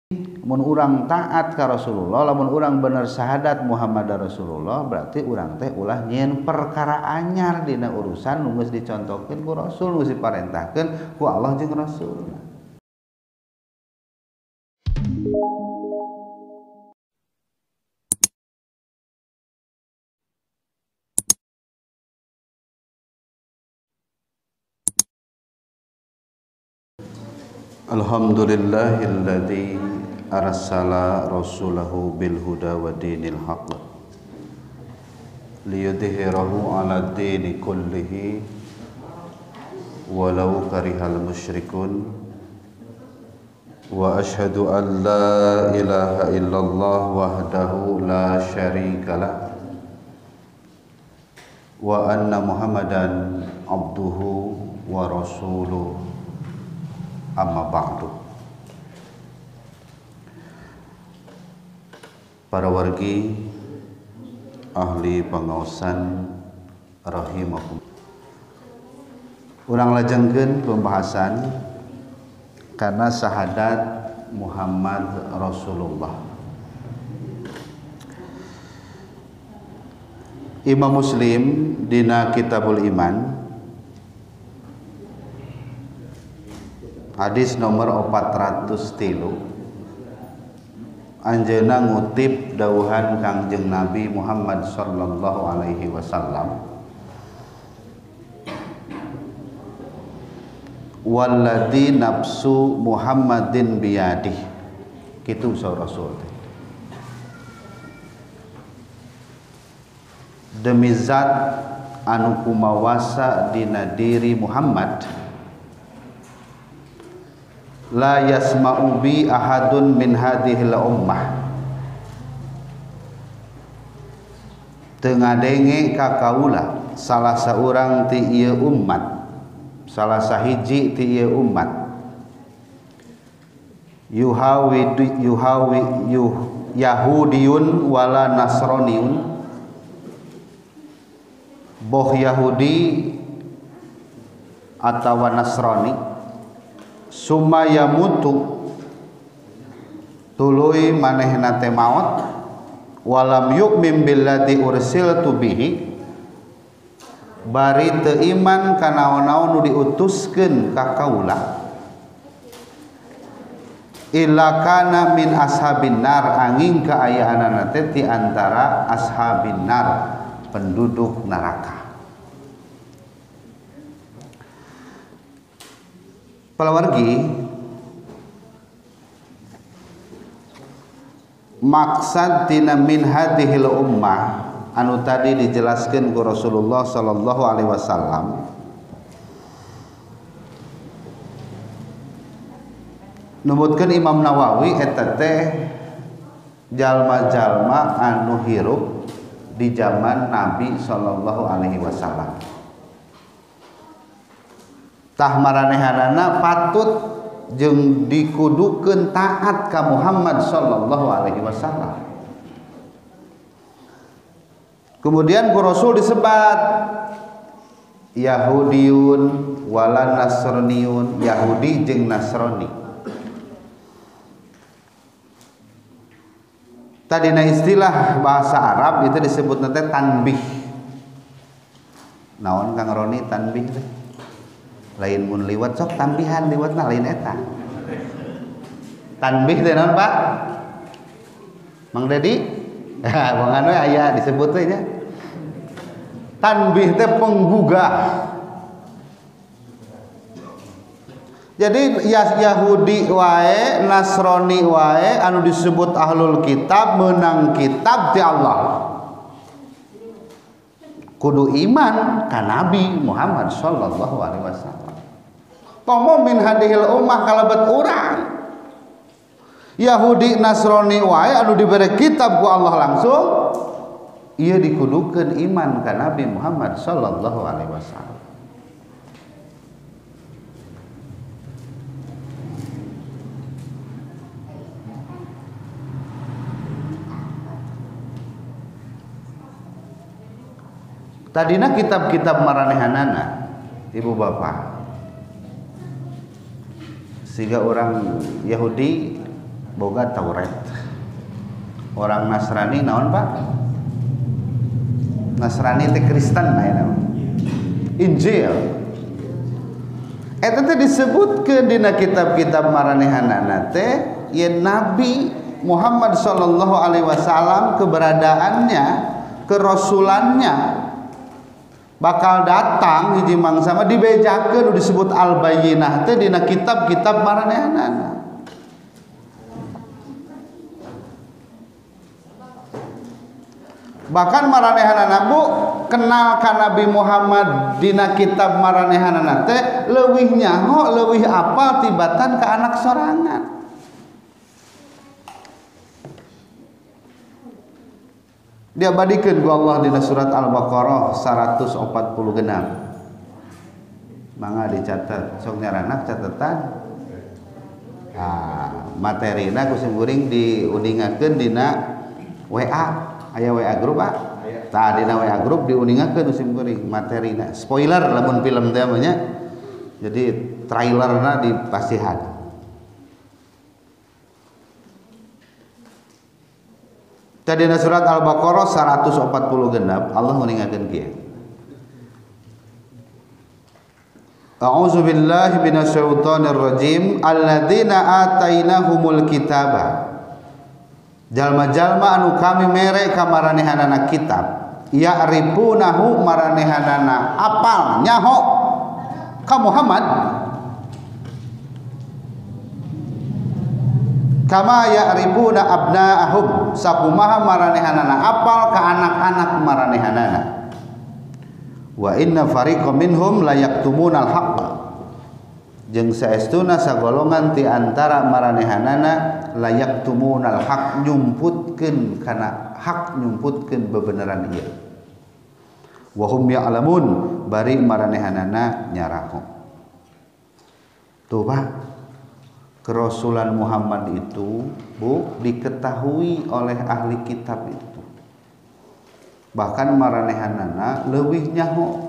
mun urang taat ka Rasulullah, lamun urang bener syahadat Muhammad Rasulullah, berarti urang teh ulah nyieun perkara anyar dina urusan nu geus dicontohkeun ku Rasul, nu geus diparentahkeun ku Allah jeung Rasulna. Alhamdulillahilladzi arsala rasulahu bil huda wa dinil haqq liyudhhirahu 'ala dini kullihi walau karihal musyrikun wa asyhadu an la ilaha illallah wahdahu la syarikalah wa anna muhammadan abduhu wa rasuluhu amma ba'du. Para wargi ahli pangaosan rahimakum, urang lajengkeun pembahasan karena syahadat Muhammad Rasulullah. Imam Muslim dina Kitabul Iman hadis nomor 403 anjeunna ngutip dawuhan Kangjeng Nabi Muhammad sallallahu alaihi wasallam, walladzi nafsu Muhammadin biyadih, kitu saur Rasul, demi zat anu kumawasa dina diri Muhammad, la yasma'u bi ahadun min hadhil ummah, teu ngadenge ka kaula salah saurang ti ieu ummat, salah sahiji ti ieu ummat, yahudiyun wala nasroniun, boh Yahudi atawa Nasrani, sumaya mutu tuluy manehna teh maot, walam yu'min billadzi ursiltu bihi, bari teu iman ka naon-naon nu diutuskeun ka kaula, illa kana min ashabin nar, angin kaayaanana teh ti antara ashabin nar, penduduk neraka. Palawargi, maksad tina min hadhil ummah anu tadi dijelaskeun ku Rasulullah sallallahu alaihi wasallam, numutkeun Imam Nawawi eta teh jalma-jalma anu hirup di zaman Nabi sallallahu alaihi wasallam. Tah maranehanana patut jeung dikudukeun taat ka Muhammad sallallahu alaihi wasallam. Kemudian ku Rasul disebat Yahudiyun wala Nasraniun, Yahudi jeung Nasrani. Tadina istilah bahasa Arab itu disebut nanti tanbih. Naon Kang Roni tanbih teh? Lain mun liwat sok tambihan, liwatna lain eta. Tanbih teh naon Pak? Mang Dedi? Wangan we aya disebut we nya. Tanbih teh penggugah. Jadi Yahudi wae, Nasrani wae anu disebut ahlul kitab meunang kitab ti Allah, kudu iman ka Nabi Muhammad sallallahu alaihi wasallam. Pomo min hadhil ummah kalebet urang Yahudi Nasrani wae anu dibere kitab ku Allah langsung, ieu dikudukeun iman ka Nabi Muhammad sallallahu alaihi wasallam. Tadina kitab-kitab maranehanana ibu bapak, sehingga orang Yahudi boga Taurat. Orang Nasrani naon Pak? Nasrani teh Kristen naon? Injil. Eta teh disebutkeun dina kitab-kitab maranehanana teh yen Nabi Muhammad sallallahu alaihi wasallam keberadaannya, kerasulannya bakal datang hiji mangsa mah dibejakeun disebut al-bayyinah teh dina kitab-kitab maranehanana. Bahkan maranehanana Bu kenal ka Nabi Muhammad dina kitab maranehanana teh leuwih nyaho leuwih apal tibatan ka anak sorangan. Dia badikeun ku Allah dina surat Al-Baqarah 146. Mangga dicatat sok nyaranak catatan. Materina ku simkuring diundingakeun dina WA. Aya WA grup Pak. Tah dina WA grup diundingakeun sim kuring materina. Spoiler lamun film teh nya. Jadi trailerna dipasihan. Tadina surat Al-Baqarah 146 Allah meningakeun kieu. A'udzu billahi minasyaitonir rajim. Alladzina atainahumul kitaba. Jalma-jalma anu kami mere ka maranehanana kitab ya'rifunahu maranehanana apal nyaho ka Muhammad kama ya'rifuna abna'ahum sakumaha maranehanana apal ka anak-anak maranehanana wa inna fariqam minhum la yaktumunal haqqa jeung saestuna sagolongan ti antara maranehanana layak tumunal hak nyumputkeun kana hak nyumputkeun bebeneran ieu wa hum ya'lamun bari maranehanana nyaraho. Tuh Pak, kerasulan Muhammad itu Bu diketahui oleh ahli kitab itu. Bahkan maranehanana leuwih nyaho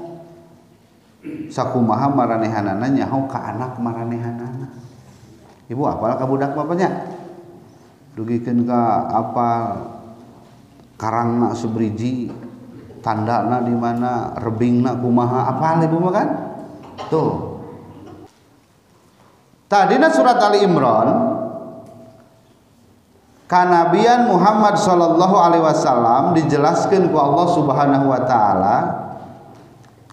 sakumaha maranehanana nyaho ka anak maranehanana. Ibu apal ka budak bapaknya? Dugikeun ka apal karangna sebriji, tandana di mana, rebingna kumaha, apal ibu mah kan? Tuh. Tadina surat Ali Imran kanabian Muhammad sallallahu alaihi wasallam dijelaskeun ku Allah Subhanahu wa taala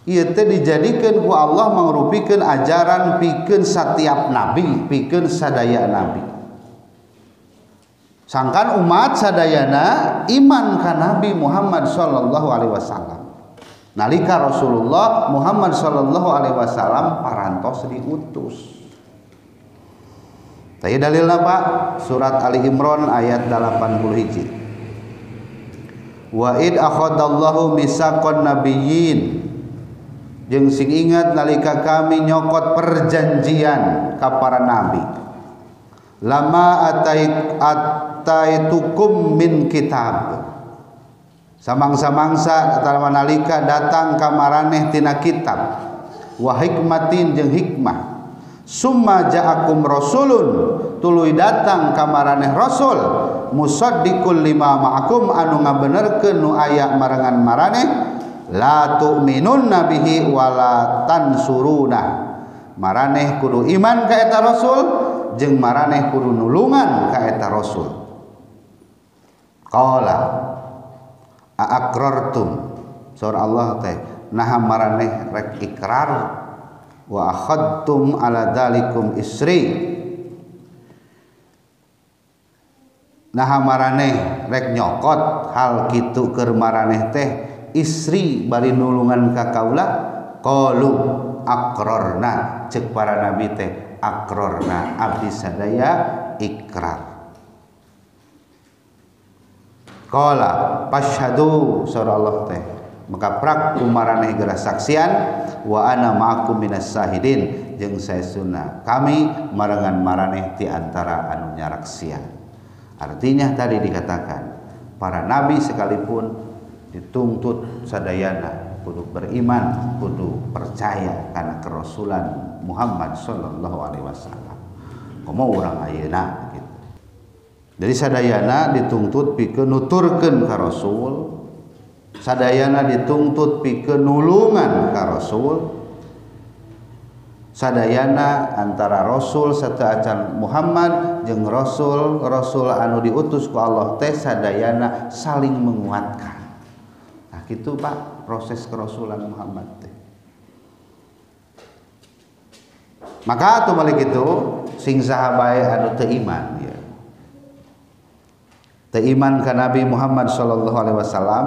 ieu teh dijadikeun ku Allah mangrupikeun ajaran pikeun satiap nabi, pikeun sadaya nabi. Sangkan umat sadayana iman ka Nabi Muhammad sallallahu alaihi wasallam. Nalika Rasulullah Muhammad sallallahu alaihi wasallam parantos diutus. Tadi dalilna Pak, surat Ali Imran ayat 81. Wa id akhadallahu misaqan nabiyyin. Jeung sing ingat nalika kami nyokot perjanjian ka para nabi. Lama ataitukum min kitab. Samangsa-mangsa nalika datang ka maraneh tina kitab. Wa hikmatin jeung hikmah. Summa ja'akum rasulun tuluy datang ka maraneh rasul musaddiqul lima ma'akum anu ngabenerkeun nu aya marangan maraneh la tu'minunna bihi wala tansuruna. Maraneh kudu iman ka eta rasul jeung maraneh kudu nulungan ka eta rasul. Qala aqrartum surah Allah teh nah maraneh rek ikrar wa akhadtum ala dalikum isri nah maraneh rek nyokot hal kitu keur maraneh teh isri bari nulungan ka kaula qalu aqrarna ceuk para nabi teh aqrarna abdi sadaya ikrar. Qala fashhadu surah Allah teh maka prak kumaraneh geura saksian wa ana ma'akum minas sahidin jeung saestuna kami marangan maraneh ti antara anu nyaraksian. Artinya tadi dikatakan para nabi sekalipun dituntut sadayana kudu beriman, kudu percaya kana kerasulan Muhammad sallallahu alaihi wasallam. Komo urang ayeuna gitu. Jadi sadayana dituntut pikeun nuturkeun ka Rasul, sadayana dituntut pikeun nulungan ka Rasul, sadayana antara Rasul sarta acan Muhammad jeung Rasul anu diutus ku Allah teh sadayana saling menguatkan. Nah kitu Pak proses kerasulan Muhammad teh. Maka atuh balik itu sing saha bae anu teu iman ya. Teu iman ka Nabi Muhammad sallallahu alaihi wasallam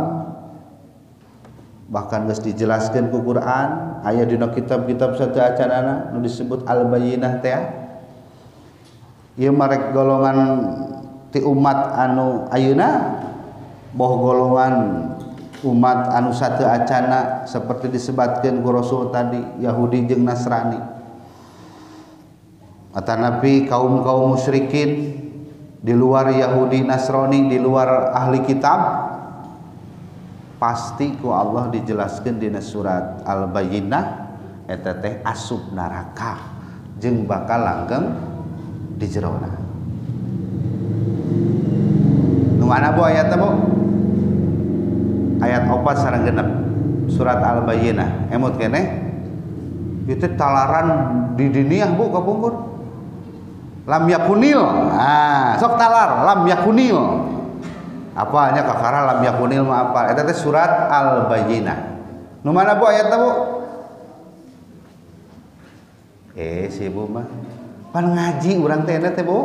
bahkan geus dijelaskeun ku Quran aya dina kitab-kitab sateu acanana nu disebut Al-Bayyinah teh. Ieu marek golongan ti umat anu ayeuna boh golongan umat anu sateu acana seperti disebutkeun ku Rasul tadi Yahudi jeung Nasrani. Kata Nabi kaum-kaum musyrikin di luar Yahudi Nasrani di luar ahli kitab pasti ku Allah dijelaskeun dina surat Al-Bayyinah eta teh asub neraka jeung bakal langgeng di jerona. Nu mana bu ayatna bu? Ayat 4 sareng 6 surat Al-Bayyinah. Emot keneh ieu teh talaran di dunia bu kapungkur. Lam yakunil. Ah, sok talar lam yakunil. Apa nya kakara lam yakunil mah apa? Eta teh surat Al-Bayyinah. Nu mana bu ayatna bu? Si bu mah pan ngaji urang teh teh bu.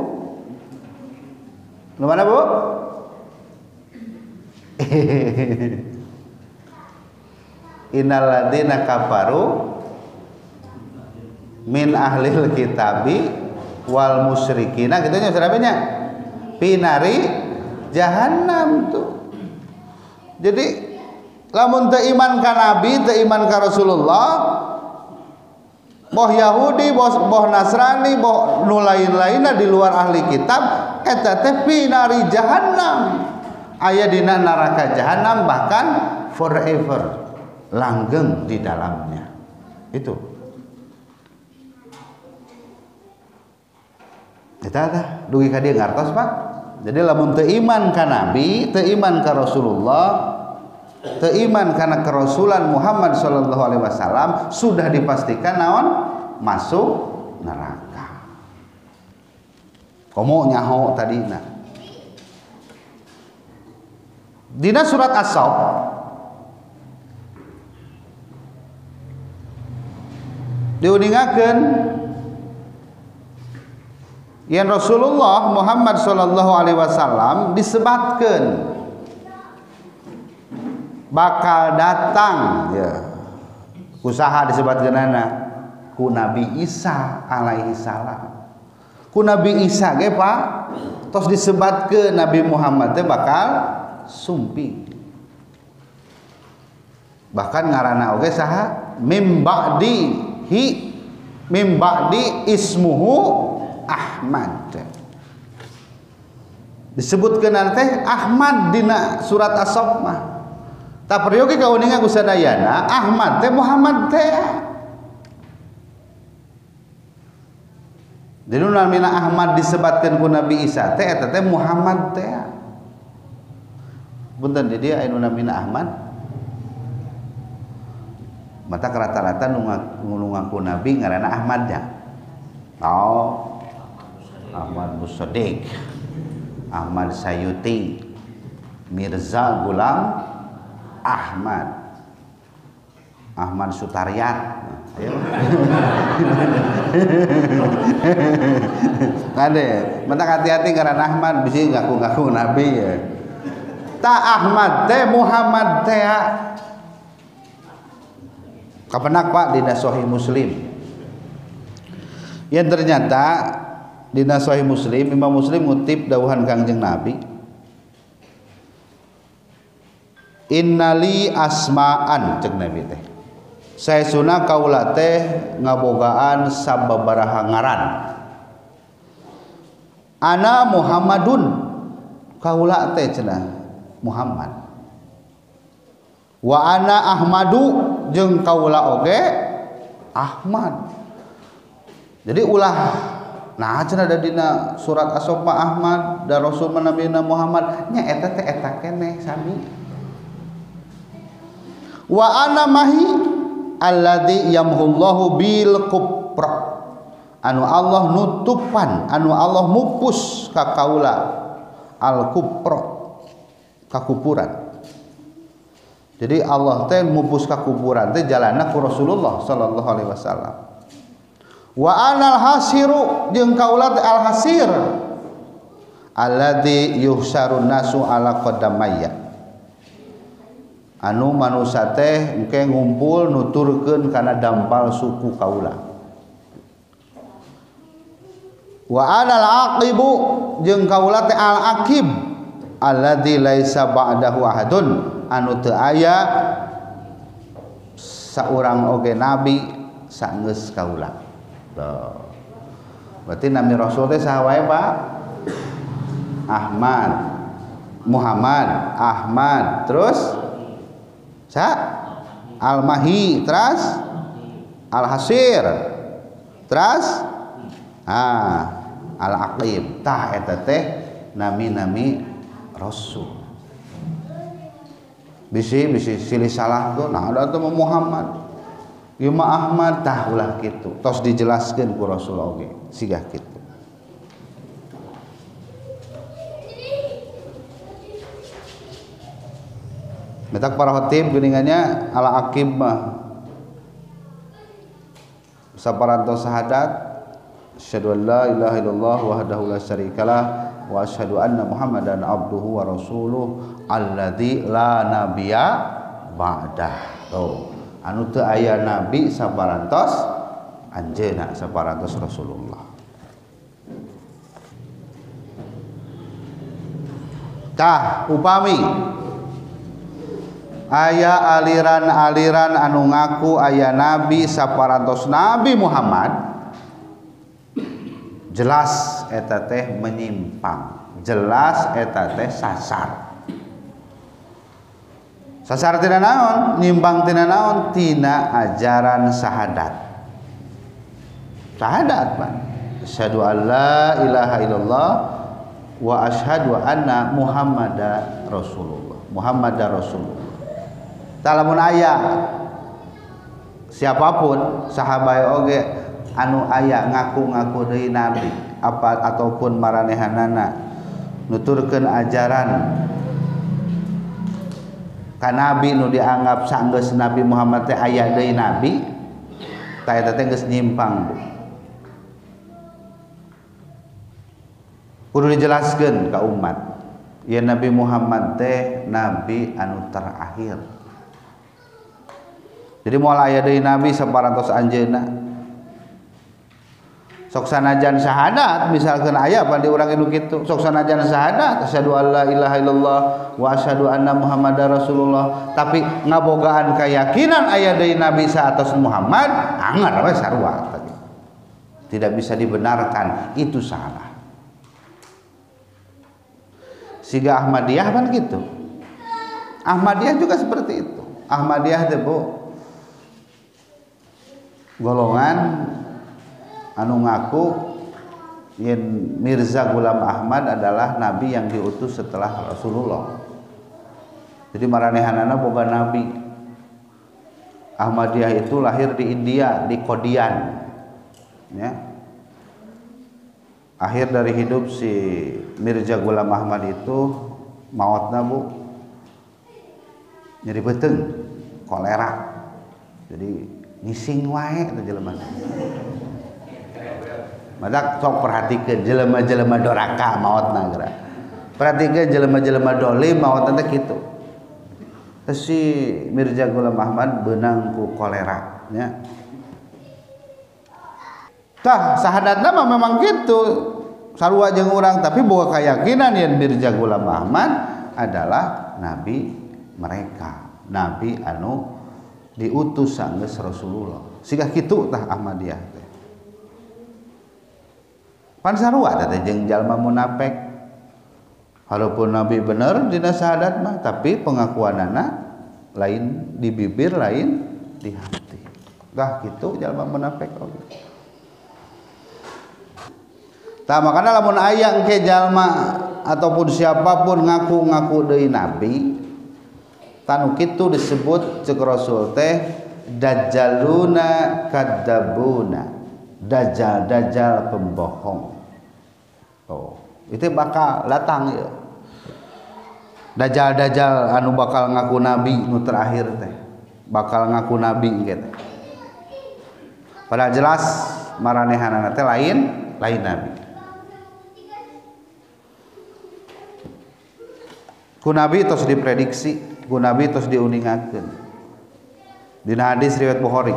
Nu mana bu? Innal ladzina kafaru min ahlil kitabi wal musyrikina kitu nya sarabenya pinari jahannam tuh. Jadi lamun teu iman ka Nabi, teu iman ka Rasulullah, boh Yahudi, boh Nasrani, boh nu lain-lainna di luar ahli kitab eta teh pinari jahannam. Aya dina neraka jahanam bahkan forever langgeng di dalamnya. Itu. Eta dugi ka dieu ngartos Pak. Jadi lamun teu iman ka Nabi, teu iman ka Rasulullah, teu iman kana kerasulan Muhammad sallallahu alaihi wasallam sudah dipastikan naon? Masuk neraka. Komo nyaho tadina. Dina surat As-Saff diuningakeun yen Rasulullah Muhammad sallallahu alaihi wasallam disebatkeun bakal datang ya. Usaha disebutkeunana ku Nabi Isa alaihi salam. Ku Nabi Isa ge Pak tos disebatkeun Nabi Muhammad teh bakal sumping. Bahkan ngaranna oge saha mim ba'di ismuhu Ahmad. Disebutkeun teh Ahmad dina surat As-Saff mah. Ta peryoge kauningan ku sadayana Ahmad teh Muhammad teh. Jadi namina Ahmad disebatkeun ku Nabi Isa teh eta teh Muhammad teh. Punten di dia anu namina Ahmad. Mata rata-rata nu ngaku Nabi ngaranna Ahmad ya. Oh. Ahmad Musaddiq, Ahmad Sayuti, Mirza Gulam Ahmad, Ahmad Sutaryat. Ayo. Kade, mata hati-hati ngaran Ahmad bisi ngaku-ngaku Nabi ya. Ta Ahmad teh Muhammad teh. Kapenak Pak dina Sahih Muslim. Yang ternyata dina Sahih Muslim Imam Muslim ngutip dawuhan Kangjeng Nabi, innali asma'an cek Nabi teh saesuna kaula teh ngabogaan sababaraha ngaran. Ana Muhammadun kaula teh cenah Muhammad. Wa ana Ahmadu jeung kaula oge Ahmad. Jadi ulah Nah cenah ada dina surat As-Soffa Ahmad dan Rasul Nabi Muhammad nya eta teh eta keneh sami. Wa ana mahi alladzi yamhullahu bil kupra, anu Allah nutupan, anu Allah mupus ka kaula al kupra kakupuran. Jadi Allah teh mupus kakupuran teh jalanna ku Rasulullah sallallahu alaihi wasallam. Wa anal hasiru jeung kaula teh al hasir alladzi yuhsarun nasu ala qadamayya, anu manusia teh engke ngumpul nuturkeun kana dampal suku kaula. Wa anal aqibu jeung kaula teh al aqib alladzi laisa ba'dahu ahadun, anu teu aya saurang oge nabi saenggeus kaula. Berarti nami Rasul teh saha wae Pak? Ahmad, Muhammad, Ahmad, terus Al-Mahi, terus Al-Hasir, terus Al-Aqib. Tah eta teh nami-nami Rasul. Bisi silih salah tuh, nah ada tuh Muhammad, Yuma Ahmad, tah ulah kitu. Tos dijelaskeun ku Rasul oge, sigah kitu. Metak para khatib geuningannya ala aqib mah saparantos syahadat asyhadu an la ilaha illallah wahdahu la syarikalah wa asyhadu anna muhammadan abduhu wa rasuluh alladzi la nabiyya ba'dah. Anu teu aya nabi saparantos anjeunna saparantos Rasulullah. Tah upami aya aliran-aliran anu ngaku aya nabi saparantos Nabi Muhammad, jelas eta teh menyimpang, jelas eta teh sasar. Sasar tina naon? Nyimpang tina naon? Tina ajaran syahadat. Syahadat Pak. Asyhadu an la ilaha illallah wa asyhadu anna Muhammadar Rasulullah. Muhammadar Rasulullah. Talamun aya siapapun sahabat oge anu aya ngaku-ngaku deui nabi apa ataupun maranehanana nuturkeun ajaran ka nabi nu dianggap saenggeus Nabi Muhammad teh aya deui nabi, tah eta teh geus nyimpang. Kudu dijelaskeun ka umat, ya Nabi Muhammad teh nabi anu terakhir. Jadi moal aya deui nabi saparantos anjeunna. Sok sanajan syahadat misalkan aya pandi urang anu kitu, sok sanajan syahadat asyhadu alla ilaha illallah wa asyhadu anna muhammadar rasulullah, tapi ngabogaan keyakinan aya deui nabi saatos Muhammad, anggar we sarua tadi. Tidak bisa dibenarkan, itu salah. Siga Ahmadiyah kan gitu. Ahmadiyah juga seperti itu. Ahmadiyah teh Bu golongan anu ngaku yen Mirza Ghulam Ahmad adalah nabi yang diutus setelah Rasulullah. Jadi maranehanana boga nabi. Ahmadiyah itu lahir di India, di Qadian. Ya. Akhir dari hidup si Mirza Ghulam Ahmad itu maotna Bu nyeri beuteung, kolera. Jadi ngising wae eta jelema. Madak sok perhatikeun jelema-jelema doraka maotna geura. Perhatikeun jelema-jelema dolim maotna teh kitu. Terus si Mirza Ghulam Ahmad beunang ku kolera nya. Tah sahadatna mah memang kitu. Sarua jeung urang tapi boga keyakinan yen Mirza Ghulam Ahmad adalah nabi mereka, nabi anu diutus saenggeus Rasulullah. Siga kitu tah Ahmadiyah teh. Pan sarua teh jeung jalma munafik. Walaupun nabi bener dina syahadat mah, tapi pengakuanana lain di bibir, lain di hati. Tah kitu jalma munafik oge. Tah makana lamun aya engke jalma ataupun siapapun ngaku-ngaku deui nabi, tanu kitu disebut ceuk Rasul teh dajjaluna kadzabuna. Dajjal pembohong. Oh, itu bakal datang ya. Dajjal anu bakal ngaku nabi nu terakhir teh. Bakal ngaku nabi gitu. Padahal jelas maranehanana teh lain nabi. Ku nabi tos diprediksi, ku nabi tos diuningakeun. Dina hadis riwayat Bukhari.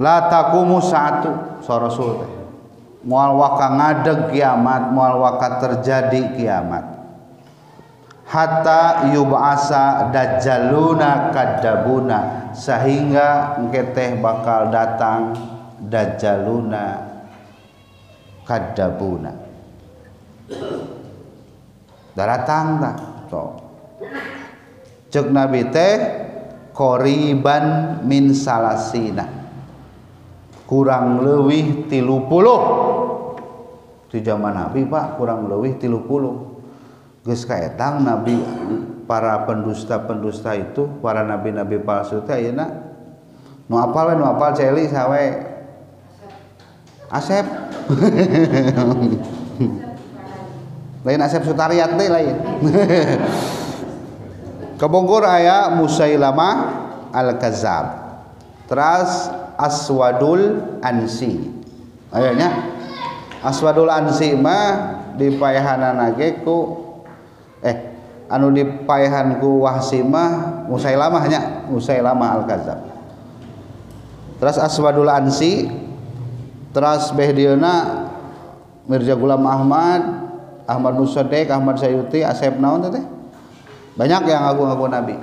La taqumu saatu sa Rasul teh. Moal waka ngadeg kiamat, moal waka terjadi kiamat. Hatta yub'asa dajjaluna kadzabuna, sehingga engke teh bakal datang dajjaluna kadzabuna. Datang tah so. Ceuk nabi teh qoriban min salasina, kurang leuwih 30 di zaman nabi Pak, kurang leuwih 30 geus kaetang nabi. Para pendusta-pendusta itu, para nabi-nabi palsu teh ayeuna nu apal celi sawe Asep lain Asep Sutariat teh lain. Kebongkur aya Musailamah al-Kazzab, terus Aswadul Ansi. Ayanya Aswadul Ansi mah dipaehanana ge ku anu dipaehan ku Wahsi mah Musailamah nya, Musailamah al-Kazzab. Terus Aswadul Ansi, terus behdieuna Mirza Gulam Ahmad, Ahmad Musaddiq, Ahmad Sayuti, Asep naon teh? Banyak yang ngaku-ngaku nabi.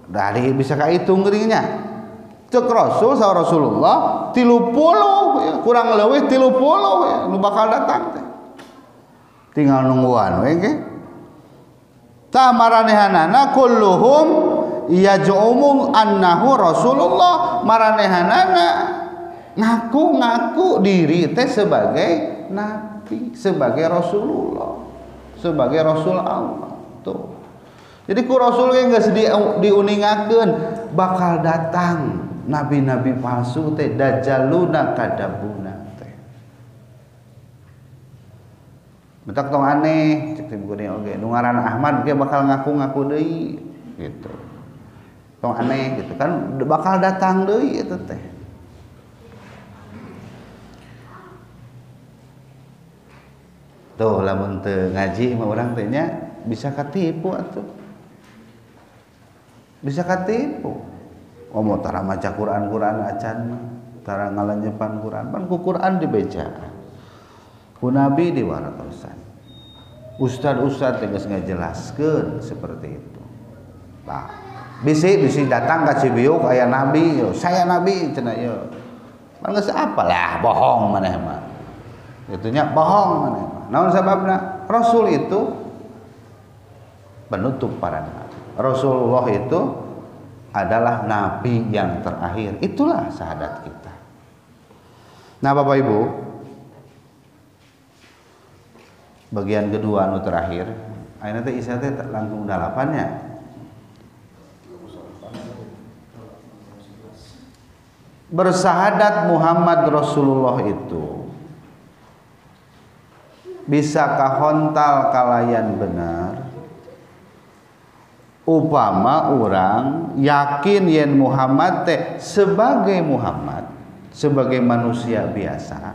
Dari bisa kahitung geuringnya. Ceuk Rasul saha Rasulullah 30 ya, kurang leuwih 30 ya, nu bakal datang teh. Tinggal nungguan we ge. Tah maranehanana kulluhum yaj'umu annahu Rasulullah, maranehanana ngaku-ngaku diri teh sebagai nabi, sebagai Rasulullah, sebagai Rasul Allah. Tuh. Jadi ku Rasul ge geus diuningakeun bakal datang nabi-nabi palsu teh dajjaluna kadabuna teh. Betak tong aneh cek buku ini oge nu ngaranna Ahmad ge bakal ngaku-ngaku deui gitu. Tong aneh gitu kan bakal datang deui eta teh. Tuh lamun teu ngaji mah urang teh nya bisa katipu atuh. Bisa katipu. Mau tara maca Quran acan mah, tara ngalanjepan Quran, pan ku Quran dibeja. Ku nabi diwaratosan. Ustad-ustad geus ngajelaskeun seperti itu. Nah, bisi datang ka Cibiuk aya nabi, yo saya nabi cenah yo. Pan geus apalah bohong maneh mah. Itunya bohong maneh mah. Naon sababna? Rasul itu penutup para nabi. Rasulullah itu adalah nabi yang terakhir. Itulah syahadat kita. Nah, Bapak Ibu, bagian kedua anu terakhir, ayeuna teh isa teh langkung 8 nya. Bersahadat Muhammad Rasulullah itu bisa kahontal kalayan benar upama orang yakin yen Muhammad teh sebagai Muhammad, sebagai manusia biasa,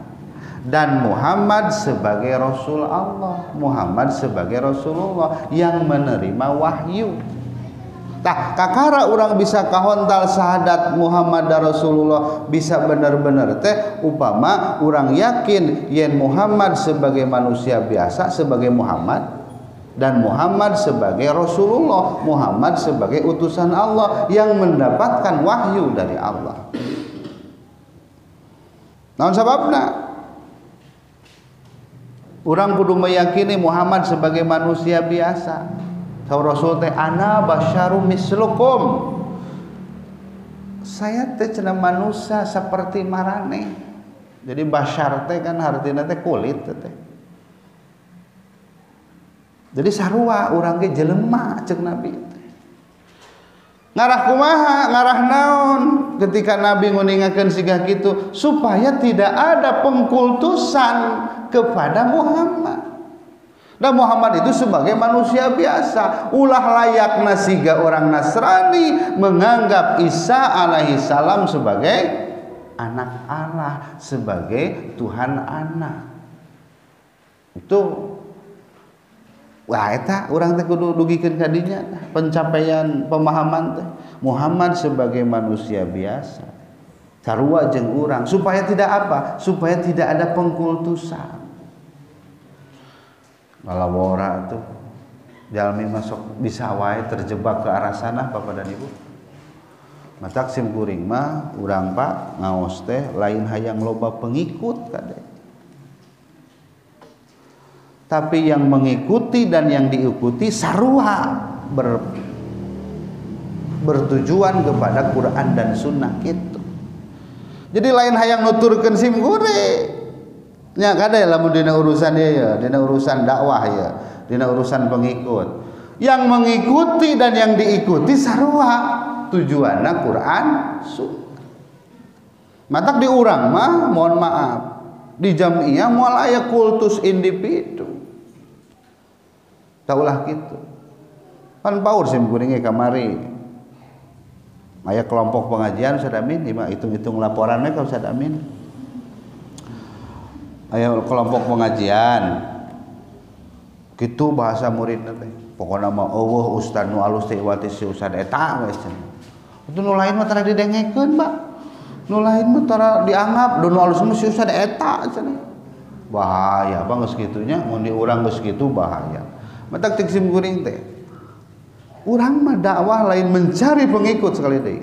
dan Muhammad sebagai Rasul Allah, Muhammad sebagai Rasulullah yang menerima wahyu. Tah kakara orang bisa kahontal syahadat Muhammad dan Rasulullah bisa benar-benar teh upama orang yakin yen Muhammad sebagai manusia biasa, sebagai Muhammad, dan Muhammad sebagai Rasulullah, Muhammad sebagai utusan Allah yang mendapatkan wahyu dari Allah. Naon sababna? Urang kudu meyakini Muhammad sebagai manusia biasa. Saur Rasul teh ana basyarum mislukum. Saya teh cenah manusia seperti maraneh. Jadi basyar teh kan hartina teh kulit teh. Jadi sarua urang ge jelema ceuk Nabi. Ngarah kumaha, ngarah naon ketika Nabi nguningakeun siga kitu supaya tidak ada pengkultusan kepada Muhammad. Dan Muhammad itu sebagai manusia biasa, ulah layakna siga orang Nasrani menganggap Isa alaihi salam sebagai anak Allah, sebagai Tuhan anak. Itu wah eta urang teh kudu dugikeun ka dinya pencapaian pemahaman teh Muhammad sebagai manusia biasa sarua jeung urang supaya tidak apa? Supaya tidak ada pengkultusan. Balawora tuh jalmi masuk bisa wae terjebak ke arah sana Bapak dan Ibu. Matak sim kuring mah urang Pak ngaos teh lain hayang loba pengikut kade. Tapi yang mengikuti dan yang diikuti sarua bertujuan kepada Quran dan Sunnah gitu. Jadi lain hayang nuturkeun sim kuring. Nya kada lamun dina urusan ieu ya, dina urusan dakwah ya, dina urusan pengikut. Yang mengikuti dan yang diikuti sarua tujuanna Quran Sunnah. Matak di urang mah mohon maaf, di jamiah moal aya kultus individu. Taulah gitu. Pan paur sim kuring kamari. Aya kelompok pengajian Ustaz Amin, ieu hitung-hitung laporanna ka Ustaz Amin. Aya kelompok pengajian kitu bahasa muridna teh pokona mah eueuh ustaz nu alus teh iwati si ustaz eta geus cenah. Itu nu lain mah tara didengekeun, Mbak. Nu lain mah tara dianggap nu alus mah si ustaz eta cenah. Bahaya bang geus kitunya mun di urang geus kitu bahaya. Matak tik sim kuring teh. Urang mah dakwah lain mencari pengikut sekali deui.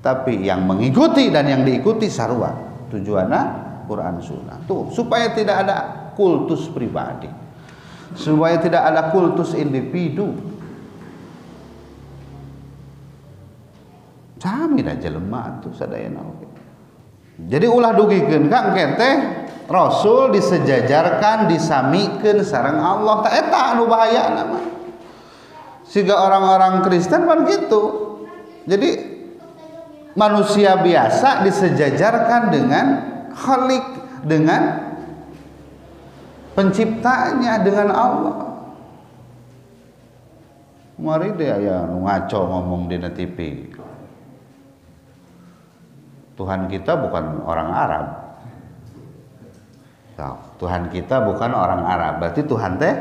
Tapi yang mengikuti dan yang diikuti sarua tujuanna Quran Sunnah tuh supaya tidak ada kultus pribadi, supaya tidak ada kultus individu. Sami da jelema tuh sadayana oge. Jadi ulah dugikeun ka engke teh Rasul disejajarkan disamikeun sareng Allah ta eta anu bahayana mah. Siga orang-orang Kristen pan gitu. Jadi manusia biasa disejajarkan dengan Khalik, dengan penciptanya, dengan Allah. Mari deh ya ngaco ngomong di TV. Tuhan kita bukan orang Arab. Tuhan kita bukan orang Arab. Berarti Tuhan teh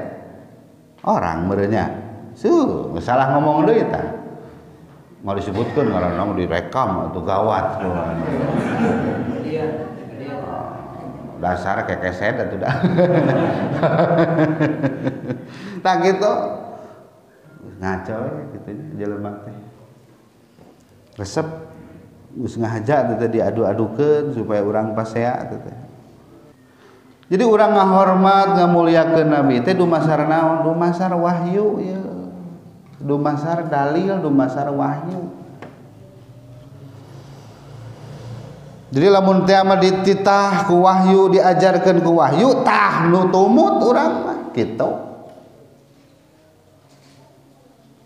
orang merenya. Salah ngomong deui tah. Mau disebutkan karena mau direkam atau gawat. Dasar kekeset itu dah. Tak gitu. Ngaco gitu jelema teh. Resep geus ngahaja teh diadu-adukeun supaya urang pasea teh. Jadi urang ngahormat ngamuliakeun Nabi teh dumasar naon? Dumasar wahyu ya. Dumasar dalil, dumasar wahyu. Jadi lamun teh mah dititah ku wahyu diajarkeun ku wahyu tah nu tumut urang mah kitu.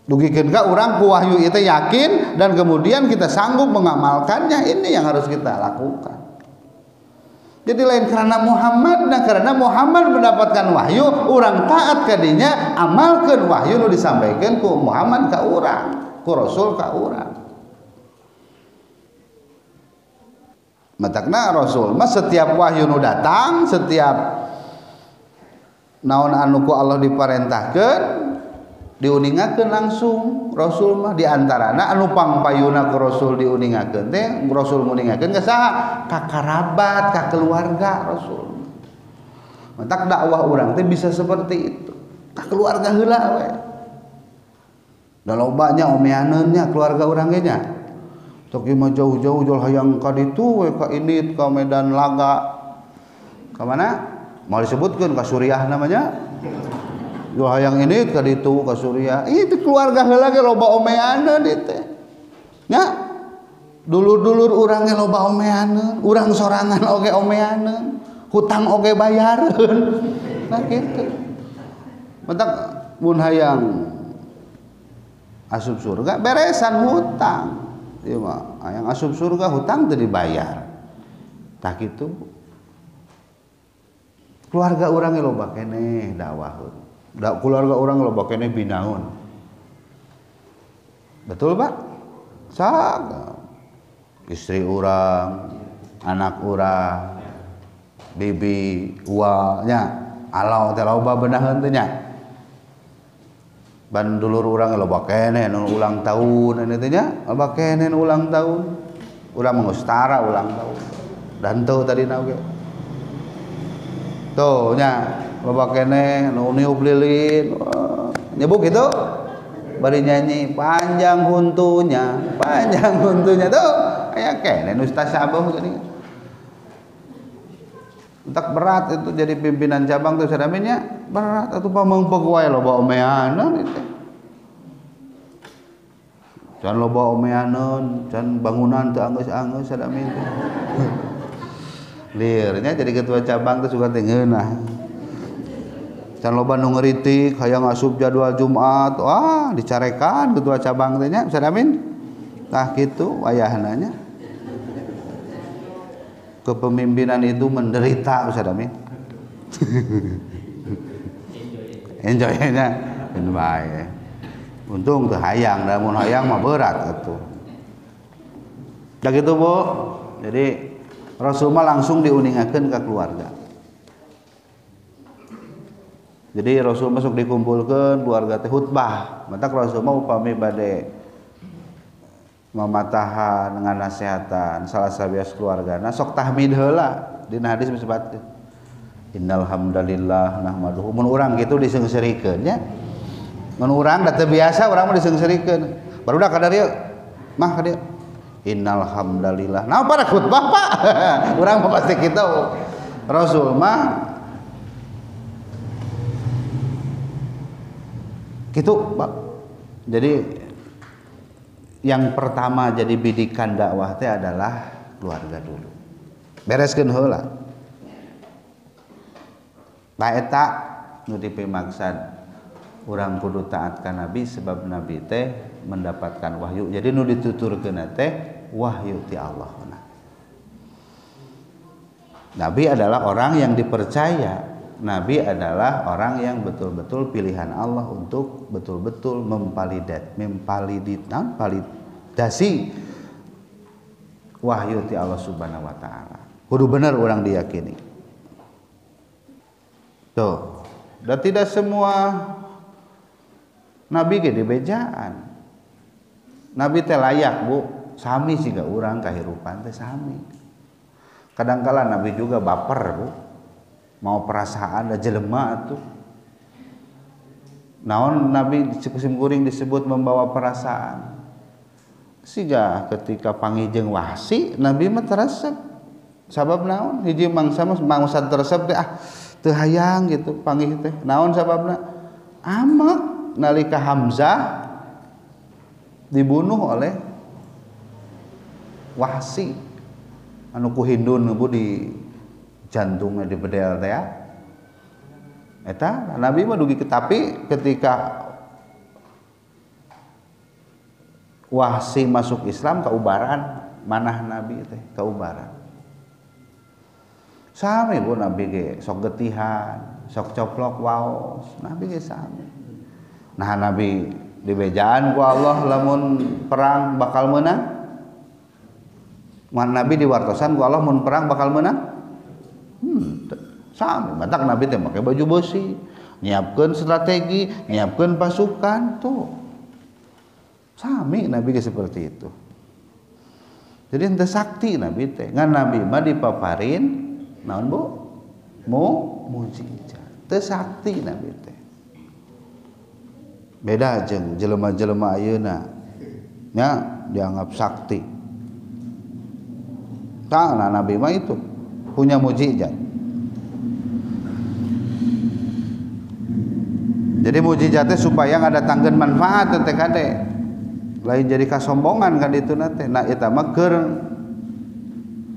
Dugikeun ka urang ku wahyu itu yakin dan kemudian kita sanggup mengamalkannya, ini yang harus kita lakukan. Jadi lain karena Muhammad, nah karena Muhammad mendapatkan wahyu, urang taat kadinya, amalkeun wahyu nu disampaikan ku Muhammad ka urang, ku Rasul ka urang. Matakna Rasul mah setiap wahyu nu datang, setiap naon anu ku Allah diparentahkeun diuningakeun langsung. Rasul mah diantarana anu pangpayuna ku Rasul diuningakeun teh Rasul nguningakeun ka saha? Ka karabat, ka keluarga Rasul. Matak dakwah urang teh bisa seperti itu. Ka keluarga heula we. Da lobanya omeaneunnya keluarga urang ge nya. Tok mah jauh-jauh jol hayang ka ditu we ka Indit, ka Medan Laga. Ka mana? Mau disebutkeun ka Suriah namanya. Jol hayang Indit ka ditu ka Suriah. Itu keluarga heula ge loba omeaneun dieu teh. Nya. dulur-dulur urang ge loba omeaneun, urang sorangan oge omeaneun, hutang oge bayareun. Nah kitu. Mentak mun hayang asup surga beresan hutang. Ieu mah hayang asup surga hutang teu dibayar. Tah kitu. Keluarga urang ge loba keneh dakwahkeun. Keluarga urang loba keneh binaun. Betul, Pak? Sak istri urang, anak urang, bibi, ua nya, alau teh loba beundaheun teh nya. Ban dulur urang loba keneh nu ulang tahun ini teh nya, loba keneh nu ulang tahun. Urang geus tara ulang tahun. Dan teu tadi oge. Tuh nya, loba keneh nu niup lilin. Nyebut kitu. Bari nyanyi panjang huntunya tuh aya keneh nu tasabuh geuning. Entak berat itu jadi pimpinan cabang tuh sadaminya berat atuh pamengpeug wae loba omeaneun itu. Can loba omeaneun, can bangunan teu anggeus-anggeus sadami teh. Lirnya jadi ketua cabang teh suka teh ngeunah. Can loba nu ngeritik hayang asup jadwal Jumat, wah dicarekan ketua cabang teh nya sadamin. Tah kitu wayahna nya. Kepemimpinan itu menderita sadamin. Enjoy-nya ben bae. Untung teu hayang, da mun hayang mah berat atuh. Da kitu, Bu. Jadi Rasulullah langsung diuningakeun ka keluarga. Jadi Rasul masuk dikumpulkan keluarga teh khutbah. Matak Rasul mah upami bade mamatahan dengan nasehatan salah sabias keluargana sok tahmid heula dina hadis disebutkeun. Innal hamdalillah nahmaduhu. Mun urang kitu diseungseureikeun nya. Mun urang da teu biasa urang mah diseungseureikeun. Barudak ka dieu. Mah ka dieu. Innal hamdalillah. Nah para khutbah, Pak. Urang mah pasti kitu. Rasul mah gitu, Pak. Jadi yang pertama jadi bidikan dakwah teh adalah keluarga dulu. Bereskeun heula. Tah eta nu dipimaksad urang kudu taat ka Nabi sebab Nabi teh mendapatkan wahyu. Jadi nu dituturkeun teh wahyu ti Allah. Nabi adalah orang yang dipercaya. Nabi adalah orang yang betul-betul pilihan Allah untuk betul-betul memvalidasi wahyu ti Allah Subhanahu wa taala. Kudu bener orang diyakini. Tuh, dan tidak semua nabi ge dibejaan. Nabi teh layak, Bu. Sami siga urang kahirupan teh sami. Kadangkala nabi juga baper, Bu. Mau perasaan da jelema atuh. Naon Nabi kusim kuring disebut membawa perasaan. Siga ketika pangijeng wahsi Nabi mah teresep. Sabab naon? Hiji mangsa teresep teh teu hayang gitu panggih teh. Naon sababna? Amak nalika Hamzah dibunuh oleh Wahsi anu ku Hindun bu di jantungnya di bedel teh ya. Eta Nabi mah dugi tapi ketika Wahsi masuk Islam kaubaran manah Nabi teh kaubaran. Sami bu Nabi ge sok getihan, sok coplok waos, Nabi ge sami. Nah Nabi dibejaan ku Allah lamun perang bakal menang. Nabi diwartosan ku Allah mun perang bakal menang. Sami matak Nabi teh make baju besi, nyiapkeun strategi, nyiapkeun pasukan tuh. Sami Nabi ge seperti itu. Jadi henteu sakti Nabi teh. Ngan Nabi mah dipaparin naon Bu? Mukjizat. Teu sakti Nabi teh. Beda jeung jelema-jelema ayeuna. Nya dianggap sakti. Tah Nabi mah itu punya mukjizat. Jadi mukjizatnya supaya ngadatangkeun manfaat teh kade. lain jadi kasombongan kan itu nate. Nah eta mah keur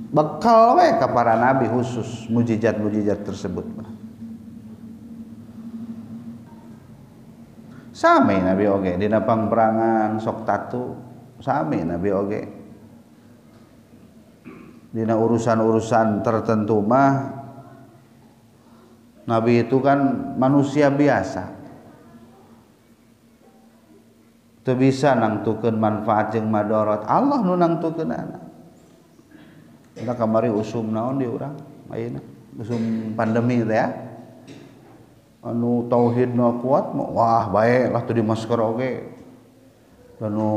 bekal we ka para nabi khusus mujizat-mujizat tersebut. Sami nabi oge dina pangperangan sok tatu, sami nabi oge. Dina urusan-urusan tertentu mah nabi itu kan manusia biasa. Teu bisa nangtukeun manfaat jeung madarat, Allah nu nangtukeunana. Kita kamari usum naon di urang ayeuna, usum pandemi teh ya. Anu tauhidna kuat wah bae lah teu di masker oge. Anu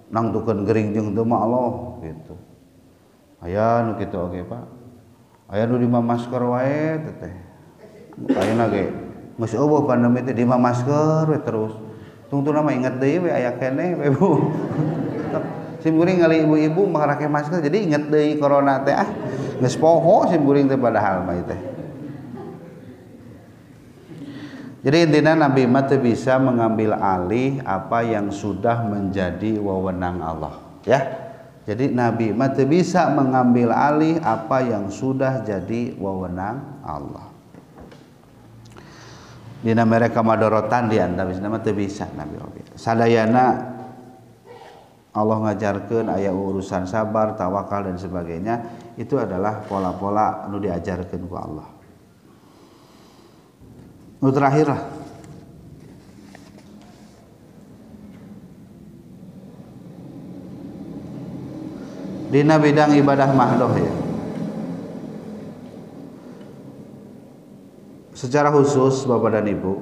nangtukeun gering jeung teu mah Allah gitu. Aya nu kitu oge Pak. Aya nu di masker wae teh. Ayeuna ge geus eueuh pandemi teh di masker we terus. Tungtuna mah inget deui we aya keneh we Bu. Simkuring ngali ibu-ibu make masker jadi inget deui corona teh ah. Geus poho simkuring teh padahal mah teh. Jadi intinya Nabi Muhammad teu bisa mengambil alih apa yang sudah menjadi wewenang Allah, ya. Jadi Nabi Muhammad teu bisa mengambil alih apa yang sudah jadi wewenang Allah. Dina mereka madorotan di antawisna mah teu bisa Nabi oge. Sadayana Allah ngajarkeun aya urusan sabar, tawakal dan sebagainya, itu adalah pola-pola anu diajarkeun ku Allah. Nu terakhir lah. Dina bidang ibadah mahdoh ya. Secara khusus Bapak dan Ibu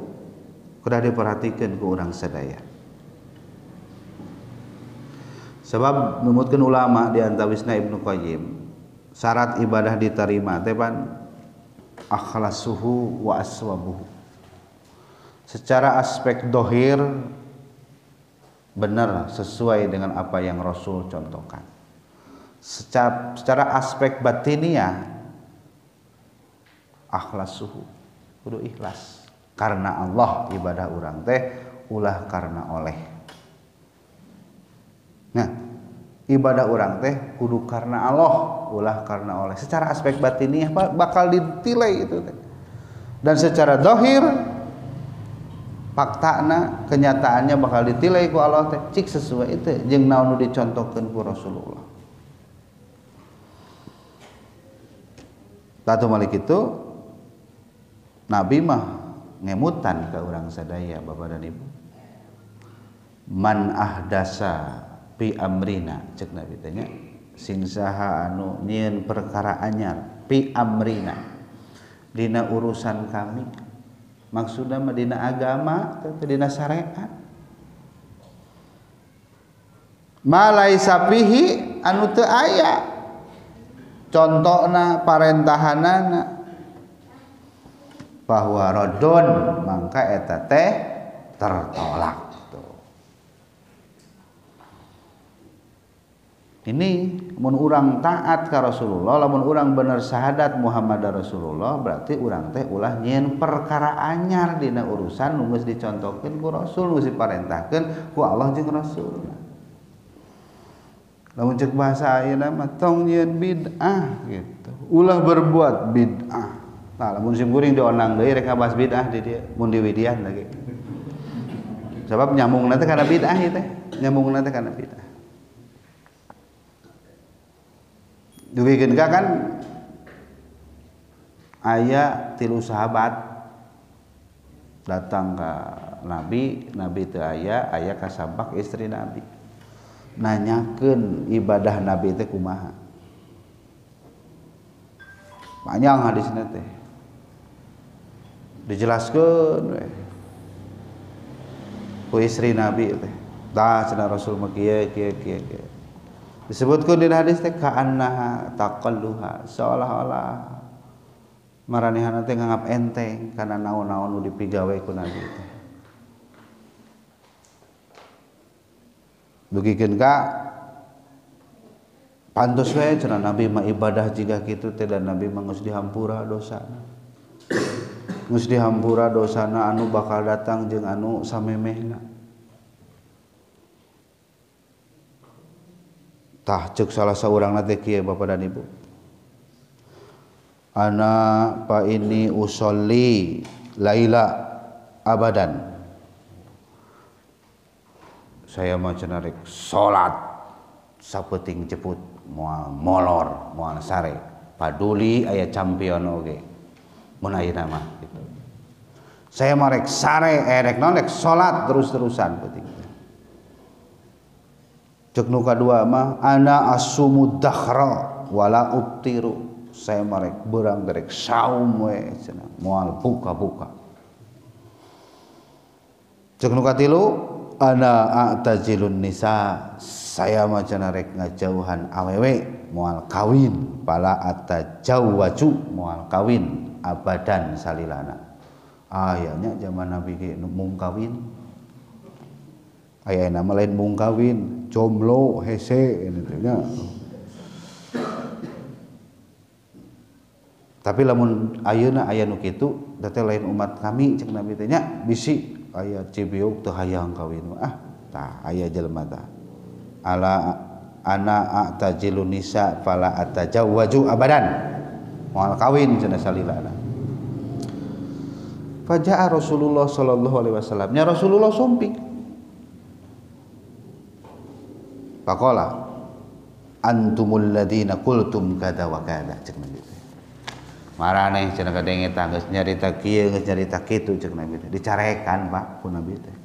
kudu diperhatikan ku urang sadaya. Sebab numutkeun ulama di antawisna Ibnu Qayyim, syarat ibadah diterima teh pan akhlasuhu wa aswabuhu. Secara aspek dohir benar sesuai dengan apa yang Rasul contohkan. Secara aspek batiniah akhlasuhu kudu ikhlas karena Allah ibadah urang teh ulah karena oleh. Nah, ibadah urang teh kudu karena Allah ulah karena oleh. Secara aspek batiniah bakal ditilai itu teh. Dan secara dohir faktana kenyataannya bakal ditilai ku Allah teh cik sesuai itu jeung naon nu dicontohkeun ku Rasulullah. Tatu malik itu Nabi mah ngemutan ke urang sadaya Bapak dan Ibu. Man ahdasa fi amrina cek Nabi teh nya sing saha anu nyieun perkara anyar fi amrina dina urusan kami. Maksudna mah dina agama atau dina syariat. Ma laisa fihi anu teu aya contona parentahanana bahwa rodon mangka eta teh tertolak tuh. Ini mun urang taat ka Rasulullah, lamun urang bener syahadat Muhammad Rasulullah, berarti urang teh ulah nyieun perkara anyar dina urusan nu geus dicontohkeun ku Rasul, geus diparentahkeun ku Allah jeung Rasul. Lamun ceuk bahasa ayeuna mah tong nyieun bid'ah gitu. Ulah berbuat bid'ah. Nah, lamun simkuring dionang deui rek ngabahas bid'ah di dieu, mun di widian lagi. Sebab nyambungna teh kana bid'ah ieu teh, nyambungna teh kana bid'ah. Dugikeun ka kan aya 3 sahabat datang ka Nabi, Nabi teu aya ka sabak istri Nabi. Nanyakeun ibadah Nabi teh kumaha. Panjang hadisna teh. Dijelaskeun we. Ku istri Nabi teh. Tah cenah Rasul mah kieu. Disebutkeun dina hadis teh ka'annaha taqalluha, seolah-olah maranehana teh nganggap enteng kana naon-naon nu dipigawe ku Nabi teh. Dugikeun ka pantos we cenah Nabi mah ibadah jiga kitu teh dan Nabi mah geus dihampura dosana. Geus dihampura dosana anu bakal datang jeung anu samemehna. Tah ceuk salah saurang teh kieu Bapak dan Ibu. Ana pa ini usolli laila abadan. Saya mah cenah rek salat sapeting jeput moal molor moal sare. Paduli aya campion oge. Mun ayeuna mah gitu. Saya mah rek sare rek naon rek salat terus-terusan penting. Cek nu kadua mah ana asumud dakhra wala ubtiru. Saya marek beurang derek saum we cenah moal buka-buka. Cek nu katilu ana a'tazilun nisa. Saya mah cenah rek ngajauhan awewe moal kawin pala atajawwaju moal kawin abadan salilana. Ayanya zaman Nabi ge mung kawin. Aya nama lain mung kawin, jomblo hese nya. Tapi lamun ayeuna aya nu kitu teh lain umat kami cek Nabi teh nya bisi aya cibiuk teu hayang kawin tah aya jelema tah ala ana a'tajilun nisa fala atajawwaju abadan moal kawin cenah salilana. Faja'a Rasulullah sallallahu alaihi wasallam nya Rasulullah somping faqala antumul ladina qultum kada wa kada cek Nabi teh maraneh cenah kadenge tah geus nyarita kieu geus nyarita kitu cek Nabi teh dicarekan Pak ku Nabi teh.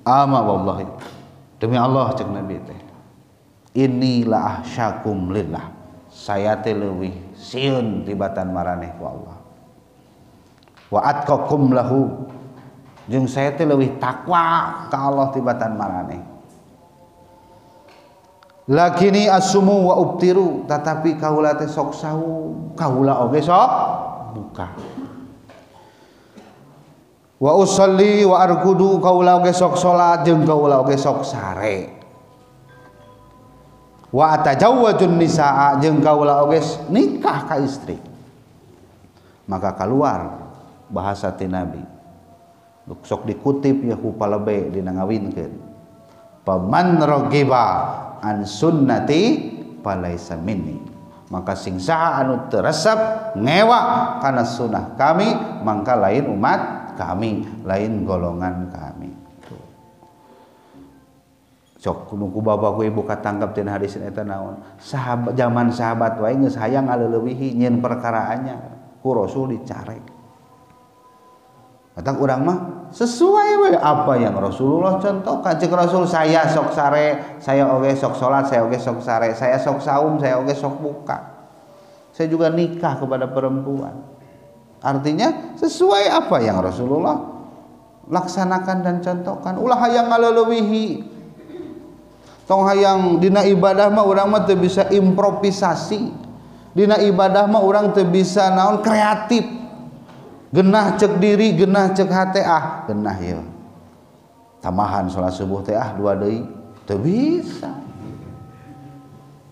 Ama wallahi demi Allah cek Nabi teh inilah ahsyakum lillah saya teh leuwih sieun tibatan maraneh ku Allah wa atqakum lahu jeung saya teh leuwih takwa ka Allah tibatan maraneh. Lakini asumu wa ubtiru tetapi kaula teh sok saum kaula oge sok buka. Wa usolli wa arkudu kaula oge sok salat jeung kaula oge sok sare. Wa atajawwajun nisaa jeung kaula oge nikah ka istri. Maka keluar bahasa ti Nabi. Sok dikutip ya ku palebe dina ngawinkeun. Paman ragiba an sunnati palaisa minni maka sing saha anu teu resep ngewa kana sunnah kami mangka lain umat kami lain golongan kami. Sok nu ku bapak ku ibu katangkap tina hadis eta naon sahabat zaman sahabat wae geus hayang aleueuwihi nyeun perkara anyar ku Rasul dicarek. Datang urang mah sesuai we apa yang Rasulullah contohkan. Cek Rasul saya sok sare, saya oge sok salat, saya oge sok sare, saya sok saum, saya oge sok buka. Saya juga nikah kepada perempuan. Artinya sesuai apa yang Rasulullah laksanakan dan contohkan. Ulah hayang ngaleueuwihi. Tong hayang dina ibadah mah urang mah teu bisa improvisasi. Dina ibadah mah urang teu bisa naon kreatif. Genah cek diri, genah cek hate genah ya. Tamahan salat subuh teh dua deui teu bisa.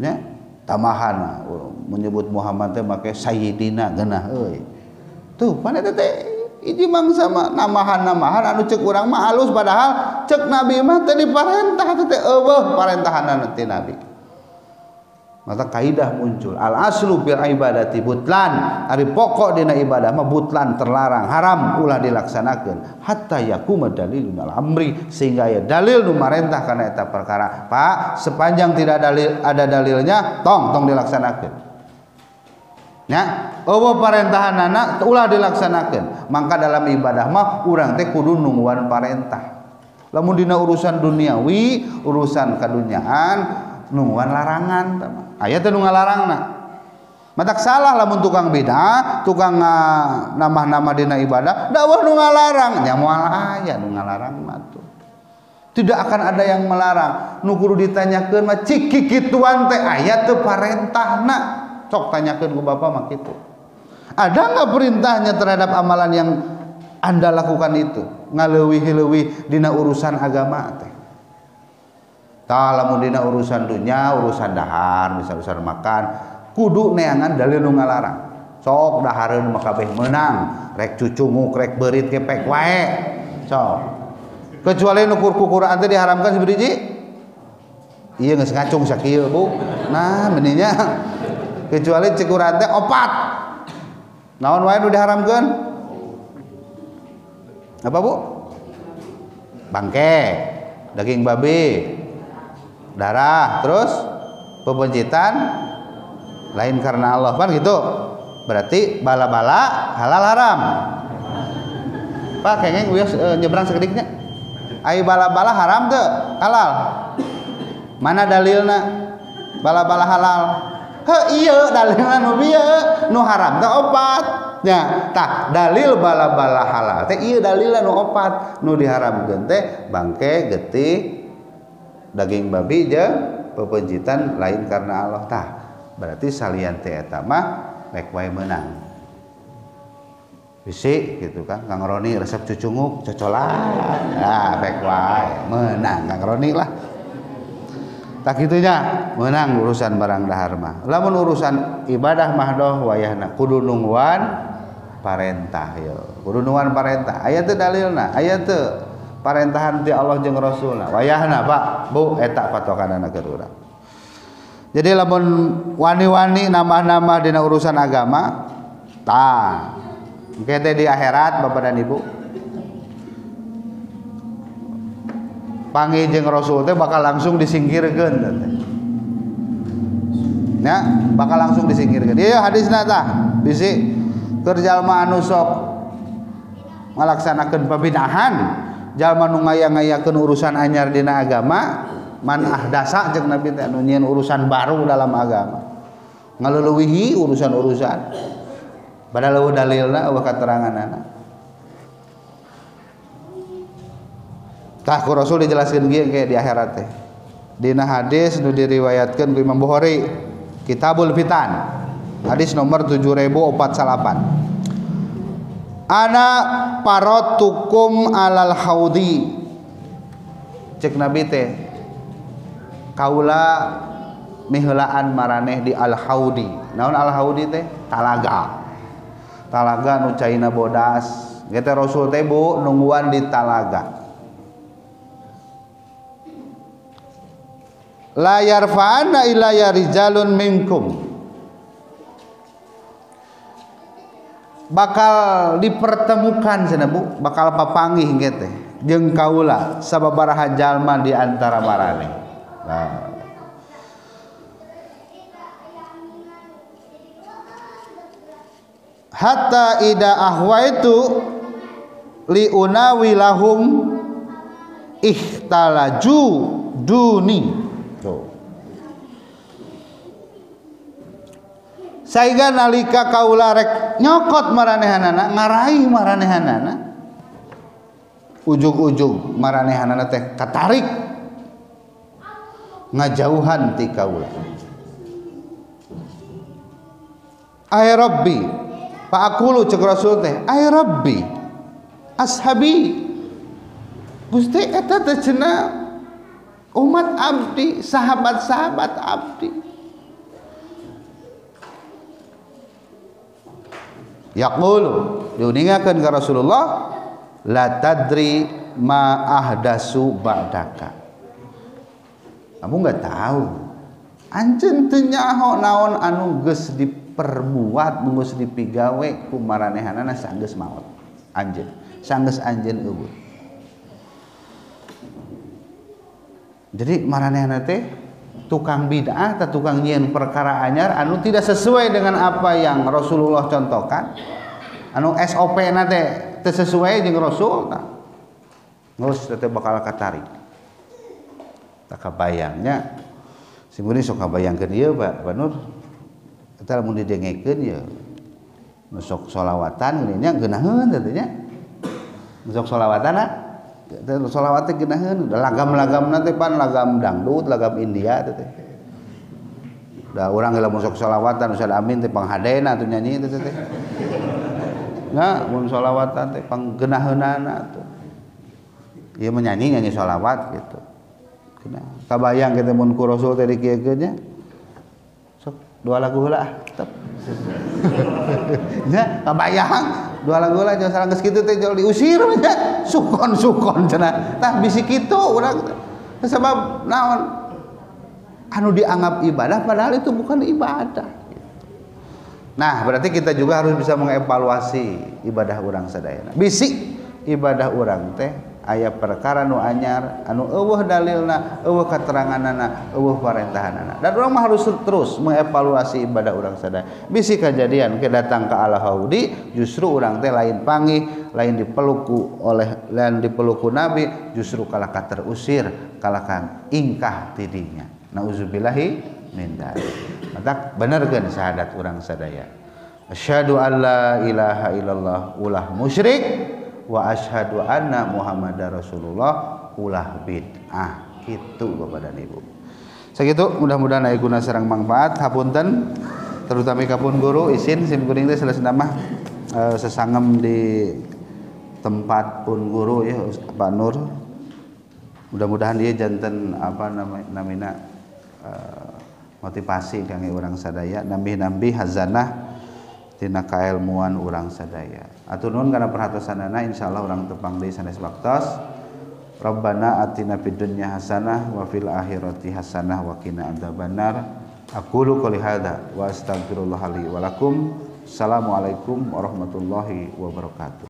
Nya, tamahan menyebut Muhammad teh make sayyidina genah euy. Tuh, pan eta teh hiji mangsa mah namahan-namahan anu cek urang mah halus padahal cek Nabi mah teh diparentah teh eueuh parentahanna ti Nabi. Maka kaidah muncul al aslu bil ibadati butlan ari pokok dina ibadah mah butlan terlarang haram ulah dilaksanakeun hatta yakuma dalilun al amri sehingga aya dalil nu marentah kana eta perkara. Pak sepanjang tidak ada dalilnya tong dilaksanakeun nya eueuh parentahanana ulah dilaksanakeun. Mangka dalam ibadah mah urang teh kudu nungguan parentah. Lamun dina urusan duniawi urusan kadunyaan nungguan larangan aya teh nu ngalarangna. Matak salah lamun tukang bid'ah, tukang nambah-nambah dina ibadah, dakwah nu ngalarang, nya moal aya nu ngalarang mah tuh. Tidak akan ada yang melarang. Nu kudu ditanyakeun mah cik kikituan teh aya teu parentahna. Sok tanyakeun ku Bapak mah kitu. Ada enggak perintahnya terhadap amalan yang Anda lakukan itu? Ngaleuwih-leuwih dina urusan agama teh. Tah lamun dina urusan dunya, urusan dahar, misal urusan makan, kudu neangan dalil nu ngalarang. Sok dahareun mah kabeh meunang, rek cucunguk, rek beurit kepek wae. Sok. Kecuali nu Quran teh diharamkan sabiji? Iya geus ngacung sakieu Bu. Nah meninya kecuali cek urang teh opat. Naon wae nu diharamkeun? Apa Bu? Bangke, daging babi, darah, terus pebencitan lain karena Allah kan gitu. Berarti bala-bala halal haram. Pak kengeng uyah nyebrang sakediknya. Ai bala-bala haram teu halal. Mana dalilna? Bala-bala halal. Heuh ieu dalilna nu bieu, nu haram teh opat. Nya, tah dalil bala-bala halal teh ieu dalilna nu opat. Nu diharamkeun teh bangke, getih, daging babi jeung pepencitan lain karena Allah. Tah berarti salian teh eta mah rek wae meunang. Bisi gitu kan, Kang Roni resep cucunguk cocolan. Nah, rek wae meunang Kang Roni lah. Tak gitunya meunang urusan barang dahar mah. Lamun urusan ibadah mah doh wayahna kudu nungguan parentah yo. Kudu nungguan parentah. Aya teu dalilna, aya teu parentahan ti Allah jeung Rasulna. Wayahna Pak, Bu eta patokanana keur urang. Jadi lamun wani-wani nambah-nambah dina urusan agama, tah engke teh di akhirat Bapak dan Ibu. Panggih jeung Rasul teh bakal langsung disingkirkeun teh. Ya, bakal langsung disingkirkeun. Ieu hadisna tah bisi keur jalma anu sok ngalaksanakeun pabinahan, jalma nu ngaya-ngayakeun urusan anyar dina agama, man ahdasa jeung Nabi teh anu nyieun urusan baru dalam agama. Ngaleuweuhi urusan-urusan. Padahal eueuh dalilna, eueuh kateranganna. Tah ku Rasul dijelaskeun kieu ge di akhirat teh. Dina hadis nu diriwayatkeun ku Imam Bukhari, Kitabul Fitan. Hadis nomor 7408. Ana paratukum alal haudi. Cek Nabi teh kaula miheulaan maraneh di al haudi. Naon al haudi teh? Talaga. Talaga nu caina bodas. Ge Rasul teh Bu nungguan di talaga. La yarfa'anna ilayya rijalun minkum. Bakal dipertemukan cenah Bu, bakal papanggih ge teh jeung kaula sababaraha jalma di antara maraneh. Nah. Hatta ida ahwaitu li unawi lahum ihtalaju duni. Tuh. Saiga nalika kaula rek nyokot maranehanana, ngarahi maranehanana, ujug-ujug maranehanana teh katarik ngajauhan ti kaula. Ay Rabbi, paakulu cek Rasul teh, ay Rabbi, ashabi, Gusti eta teh cenah umat abdi, sahabat-sahabat abdi. Yaqulu diuningakeun ka Rasulullah, la tadri ma ahdasu ba'daka. Kamu enggak tahu. Anjeun teu nyaho naon anu geus diperbuat, geus dipigawe ku maranehanana sanggeus maot. Anjeun, sanggeus anjeun eueuh. Jadi maranehna teh tukang bid'ah atau tukang nyieun perkara anyar anu tidak sesuai dengan apa yang Rasulullah contohkan, anu SOP-na teh teu sesuai jeung Rasul tah. Geus teh bakal katarik. Tak kabayangnya simuni sok kabayangkeun ieu Pak Nur. Eta lamun didengekeun ya nu sok sholawatan geuning nya geunaheun teh nya. Sok sholawatanna sholawat teh geunaheun, lagam-lagamna teh pan lagam dangdut, lagam India teh. Da urang lamun sok sholawatan Ustaz Amin teh panghadena atuh nyanyi teh teh. Nah, mun sholawatan teh panggeunaheunana tuh. Ieu menyanyi nyanyi sholawat gitu. Kena kabayang kita mun ku Rasul teh dikieukeun nya. Sok dua lagu heula tep. Nya kabayang dua lagu lah jangan salah geus kitu teh jol diusir nya sukon cenah tah bisi kitu urang sebab naon anu dianggap ibadah padahal itu bukan ibadah. Nah, berarti kita juga harus bisa mengevaluasi ibadah urang sadayana. Bisi ibadah urang teh aya perkara nu anyar anu eueuh dalilna, eueuh kateranganna, eueuh parentahanna. Dan urang mah harus terus mengevaluasi ibadah urang sadaya. Bisi kejadian ke datang ke Al-Haudi justru urang teh lain panggih, lain dipeluku Nabi, justru kalah terusir, kalah ingkah tidinya. Nauzubillahi min dzalik. Mata benerkeun syahadat urang sadaya. Asyhadu an la ilaha illallah ulah musyrik wa asyhadu anna Muhammadar Rasulullah ulah bid'ah. Kitu Bapak dan Ibu. Sakitu mudah-mudahan aya guna sareng manfaat. Hapunten terutama kapun guru isin sim kuring teh selesai mah sesangem di tempat pun guru ya Pak Nur. Mudah-mudahan dia janten apa namina motivasi kangge urang sadaya nambih-nambih hazanah tina kailmuan urang sadaya. Atur nuhun kana perhatosanana insyaallah urang tepang deui sanes waktos. Rabbana atina fid dunya hasanah wa fil akhirati hasanah wa qina adzabannar. Aqulu qouli hadza wa astaghfirullah li wa lakum. Assalamualaikum warahmatullahi wabarakatuh.